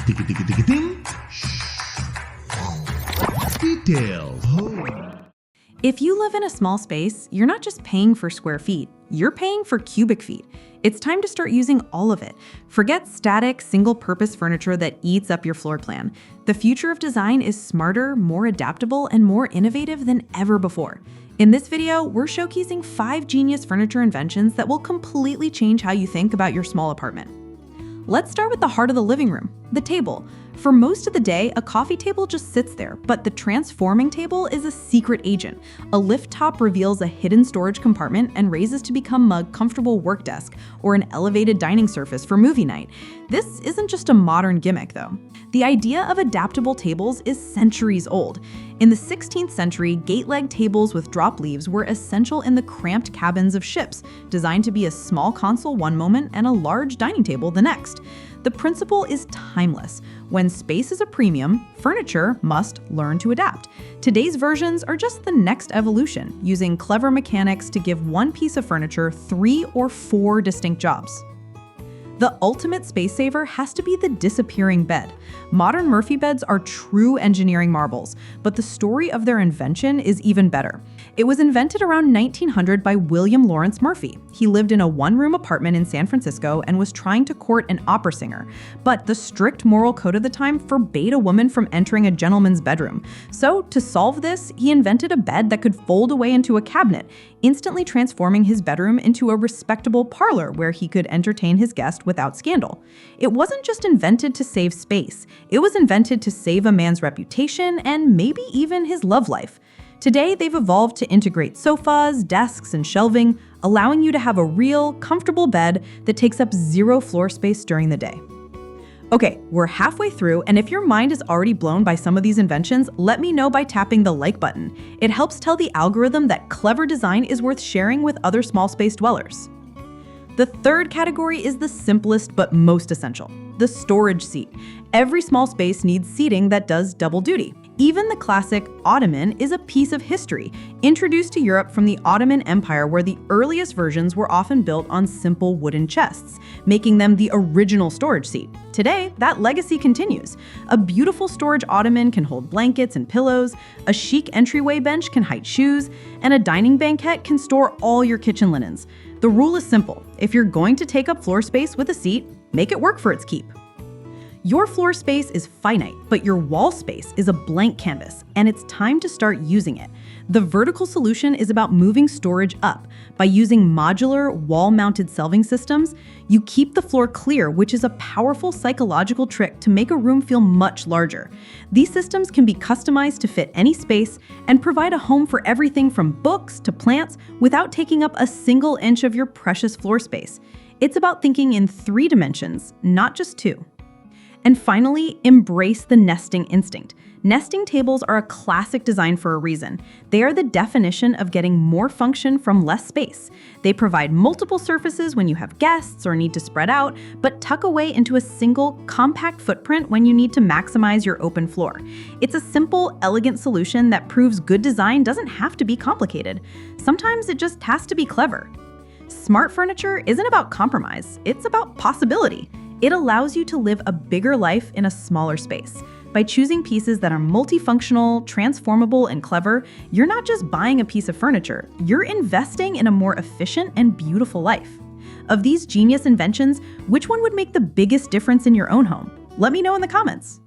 Ding. Details. If you live in a small space, you're not just paying for square feet, you're paying for cubic feet. It's time to start using all of it. Forget static, single-purpose furniture that eats up your floor plan. The future of design is smarter, more adaptable, and more innovative than ever before. In this video, we're showcasing 5 genius furniture inventions that will completely change how you think about your small apartment. Let's start with the heart of the living room, the table. For most of the day, a coffee table just sits there, but the transforming table is a secret agent. A lift top reveals a hidden storage compartment and raises to become a comfortable work desk or an elevated dining surface for movie night. This isn't just a modern gimmick, though. The idea of adaptable tables is centuries old. In the 16th century, gate-leg tables with drop leaves were essential in the cramped cabins of ships, designed to be a small console one moment and a large dining table the next. The principle is timeless. When space is a premium, furniture must learn to adapt. Today's versions are just the next evolution, using clever mechanics to give one piece of furniture 3 or 4 distinct jobs. The ultimate space saver has to be the disappearing bed. Modern Murphy beds are true engineering marvels, but the story of their invention is even better. It was invented around 1900 by William Lawrence Murphy. He lived in a one-room apartment in San Francisco and was trying to court an opera singer. But the strict moral code of the time forbade a woman from entering a gentleman's bedroom. So to solve this, he invented a bed that could fold away into a cabinet, instantly transforming his bedroom into a respectable parlor where he could entertain his guest without scandal. It wasn't just invented to save space. It was invented to save a man's reputation and maybe even his love life. Today, they've evolved to integrate sofas, desks, and shelving, allowing you to have a real, comfortable bed that takes up 0 floor space during the day. Okay, we're halfway through, and if your mind is already blown by some of these inventions, let me know by tapping the like button. It helps tell the algorithm that clever design is worth sharing with other small space dwellers. The third category is the simplest but most essential, the storage seat. Every small space needs seating that does double duty. Even the classic ottoman is a piece of history, introduced to Europe from the Ottoman Empire, where the earliest versions were often built on simple wooden chests, making them the original storage seat. Today, that legacy continues. A beautiful storage ottoman can hold blankets and pillows, a chic entryway bench can hide shoes, and a dining banquette can store all your kitchen linens. The rule is simple. If you're going to take up floor space with a seat, make it work for its keep. Your floor space is finite, but your wall space is a blank canvas, and it's time to start using it. The vertical solution is about moving storage up. By using modular, wall-mounted shelving systems, you keep the floor clear, which is a powerful psychological trick to make a room feel much larger. These systems can be customized to fit any space and provide a home for everything from books to plants without taking up a single inch of your precious floor space. It's about thinking in 3 dimensions, not just 2. And finally, embrace the nesting instinct. Nesting tables are a classic design for a reason. They are the definition of getting more function from less space. They provide multiple surfaces when you have guests or need to spread out, but tuck away into a single, compact footprint when you need to maximize your open floor. It's a simple, elegant solution that proves good design doesn't have to be complicated. Sometimes it just has to be clever. Smart furniture isn't about compromise, it's about possibility. It allows you to live a bigger life in a smaller space. By choosing pieces that are multifunctional, transformable, and clever, you're not just buying a piece of furniture, you're investing in a more efficient and beautiful life. Of these genius inventions, which one would make the biggest difference in your own home? Let me know in the comments.